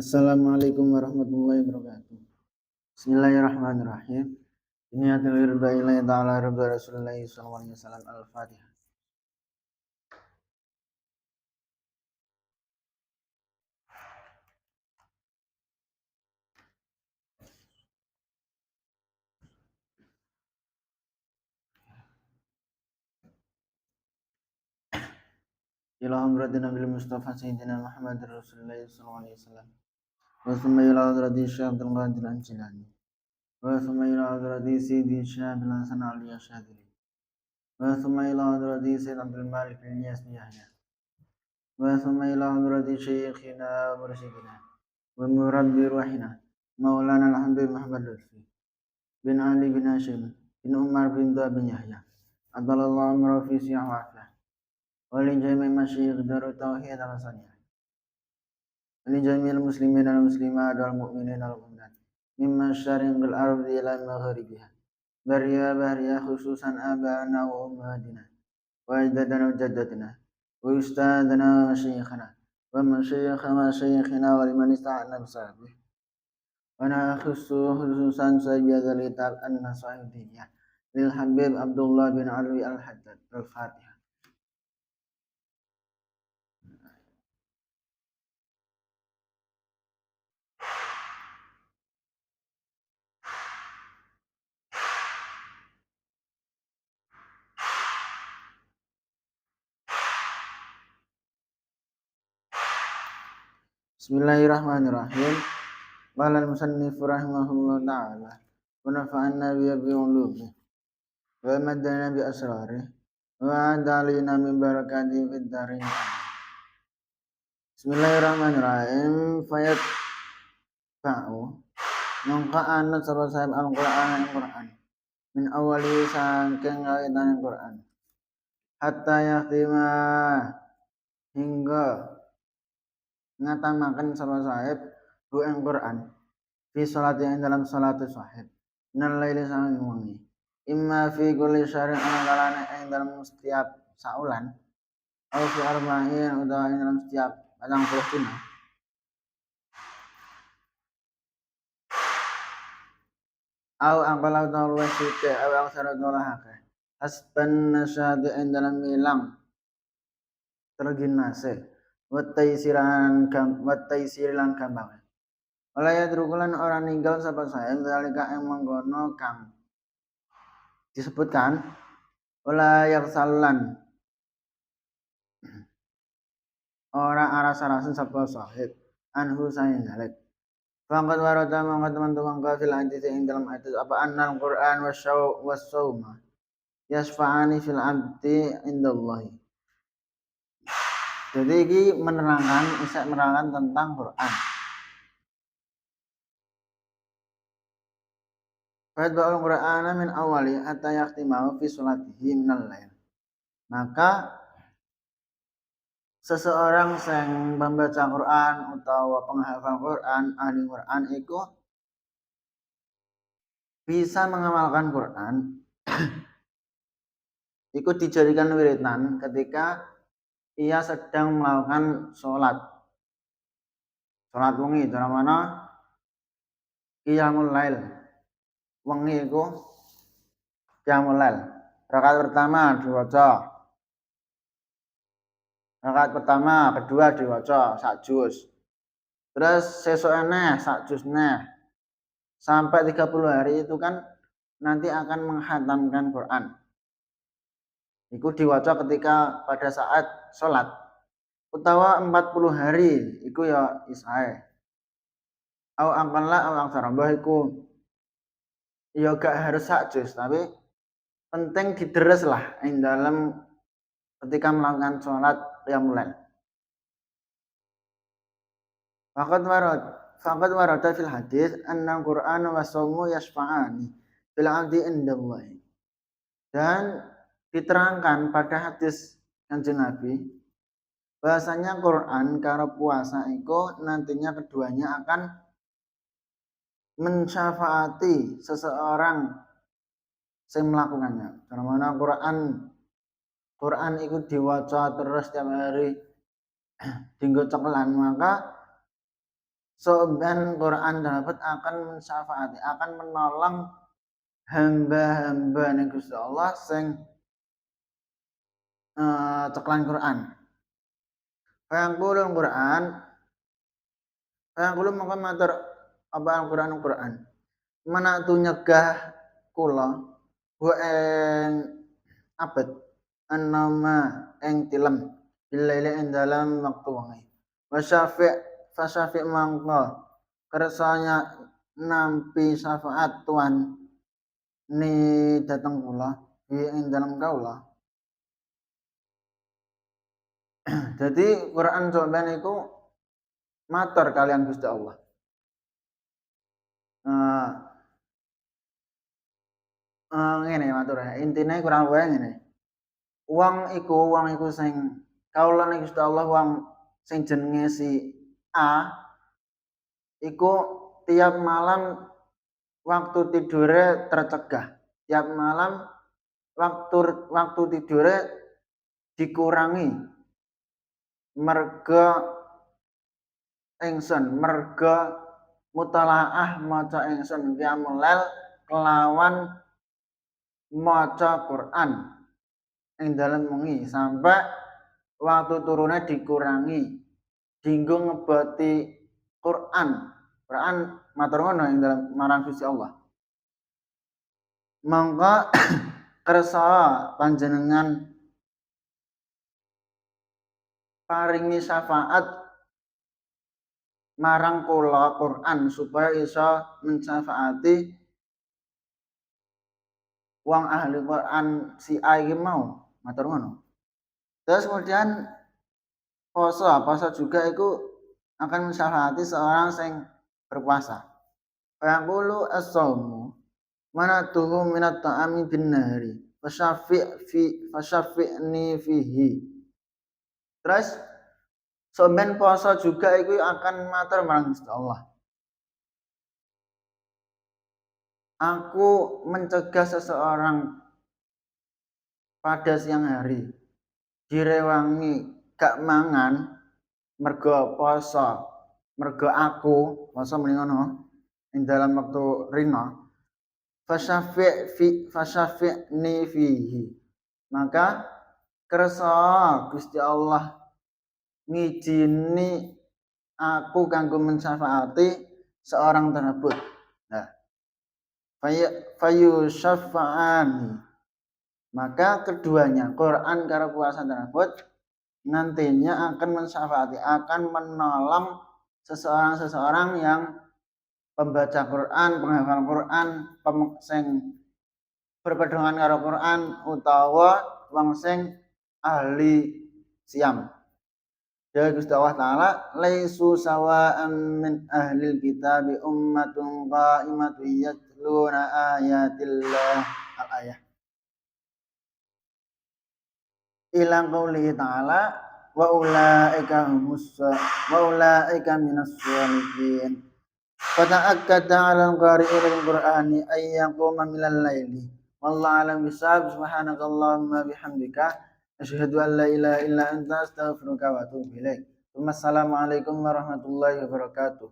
Assalamualaikum warahmatullahi wabarakatuh. Bismillahirrahmanirrahim. Niyatul irda ilahi ta'ala rabbi rasulillahi sallallahu alaihi wasallam al-fatihah. Ila hadratin Nabil Mustafa Sayyidina Muhammad Rasulullahi sallallahu alaihi wasallam. Wa thumma ila hadrati Syekh Abdul Qadir Al-Jilani. Wa thumma ila hadrati Sayyidi Syekh Abdul Hasan Ali Asyadili. Wa thumma ila hadrati Sayyid Abdul Malik bin Yas bin Yahya. Wa thumma ila hadrati Syekhina wa Mursyidina wa Murabbi Ruhina Maulana Alhamdulillah Muhammad Lutfi bin Ali bin Hashim bin Umar bin Dua bin Yahya. Adalallahu amra fi siyahwafah. ولجميع مشايخ دار التوحيد الحسنية ولجميع المسلمين والمسلمات والمؤمنين والمؤمنات من مشارق الأرض إلى مغاربها بريا بريا خصوصا آباءنا وأمهاتنا وأجدادنا وجدتنا وأستاذنا وشيخنا ومشايخ مشايخنا ولمن استعان بصحبه ونخص خصوصا سيد الكتاب النصائحية للحبيب عبد الله بن علوي الحداد الفاتحة. Bismillahirrahmanirrahim. Qala al-musannif rahimahullah ta'ala wa nafa'anna bi ulumi wa maddana bi asrari wa adalina min barakati fid darin. Bismillahirrahmanirrahim. Fayat fa'u nungka anut sapa sahib al-Qur'an min awali sangking kaitan Qur'an hatta yakhtima hingga ngatamakan sapa sahib bu Qur'an fi salat yang dalam salat sahib minal laili sang wengi imma fi kulli syahrin ana yang dalam setiap saulan atau fi arba'in utawa yang dalam setiap 40 dina au angkala utawa luwih sithik au aksara utawa akeh hasban nasyad yang dalam milang terginase wa taisiran gampang. Wala yadrukulan orang ninggal sapa saya zalika yang menggono kang disebutkan wala yaksalan orang aras-arasan sapa sahib anhu sayin zalik faqad warada mangkat teman-teman kafil hadis ing dalam hadis apa annal Qur'an was-sauma yasfa'ani fil abdi indallahi. Jadi ini menerangkan tentang Quran. Fadba'ul Qur'ana min awali hatta yakhtimahu fi sholatihi minal lail. Maka seseorang yang membaca Quran atau penghafal Quran, ahli Quran itu bisa mengamalkan Quran itu dijadikan wiridan ketika ia sedang melakukan sholat wengi dalam mana qiyamul lail wengi itu qiyamul lail rakaat pertama diwaca rakaat pertama kedua diwaca sak juz terus sesuk eneh sak juz neh sampai 30 hari itu kan nanti akan menghatamkan Quran. Itu diwaca ketika pada saat sholat. Utawa 40 hari itu ya isae. Au angkanlah au aksara mbah iku ya gak harus sak juz tapi penting dideres lah ing dalam ketika melakukan sholat qiyamul lail. Faqad warada fil hadis anna Qur'an wa shaumu yashfa'ani fil 'abdi indallahi. Dan diterangkan pada hadis Kanjeng Nabi bahasanya Quran karo puasa itu nantinya keduanya akan mensyafaati seseorang yang melakukannya. Karena mana Quran itu diwaca terus tiap hari dinggo cekelan maka soben Quran tersebut akan mensyafaati, akan menolong hamba-hamba ning Gusti Allah sing ceklan Quran. Fayaqulul Quran, fayaqulu maka matur apa Al-Quran. Manatu nyegah kula wa ing abet annama ing tilem bilaili ing dalam waktu wengi. Fasyafi' mangko kersanya nampi syafaat Tuhan ni dateng kula ing dalam kaula. Jadi Quran sampeyan iku matur kalian Gusti Allah. Ngene matur ya, intine kurang luwih ngene. Wong iku sing kaula ning Gusti Allah wong sing jenenge si A iku tiap malam waktu tidure tercegah. Tiap malam waktu tidure dikurangi. Merga mutalaah maca ingsun qiyamul lail kelawan maca Quran ing dalem wengi sampai waktu turune dikurangi dinggo ngeboti Quran matur ngono ing dalem marang Gusti Allah. Mangka kersa panjenengan paringi syafaat marang kula Quran supaya iso mensyafaati wong ahli Quran si A iki mau matur ngono. Terus kemudian poso juga itu akan mensyafaati seorang sing berpuasa. Fayaqulu as-shaumu manatuhu minat ta'ami bin nahari fasyafi'ni fihi. Terus sampeyan poso juga itu akan matur marang Gusti Allah. Aku mencegah seseorang pada siang hari direwangi gak mangan mergo poso, mergo aku poso muni ngono ing dalam waktu rino fasyafi'ni fihi. Maka kersa Gusti Allah ngijini aku kanggo mensyafaati seorang tersebut. Nah, fayusyafa'ani. Maka keduanya Quran karo puasa tersebut nantinya akan mensyafaati, akan menolong seseorang yang pembaca Quran, penghafal Quran, sing berpedoman karo Quran utawa wong sing ahli siam. Ya Gusti Allah Ta'ala laisu sawa'an min ahlil kitabi ummatun qa'imatun yatluna ayatillah al-ayah ila qoulihi ta'ala wa ulaika minas sholihin fata'akkada 'alal qari'il qur'ani ay yaquma minal laili wallahu a'lam bisawab. Subhanakallahumma bihamdika asyhadu an la ilaha illa anta astaghfiruka wa atubu ilaik. Wassalamualaikum warahmatullahi wabarakatuh.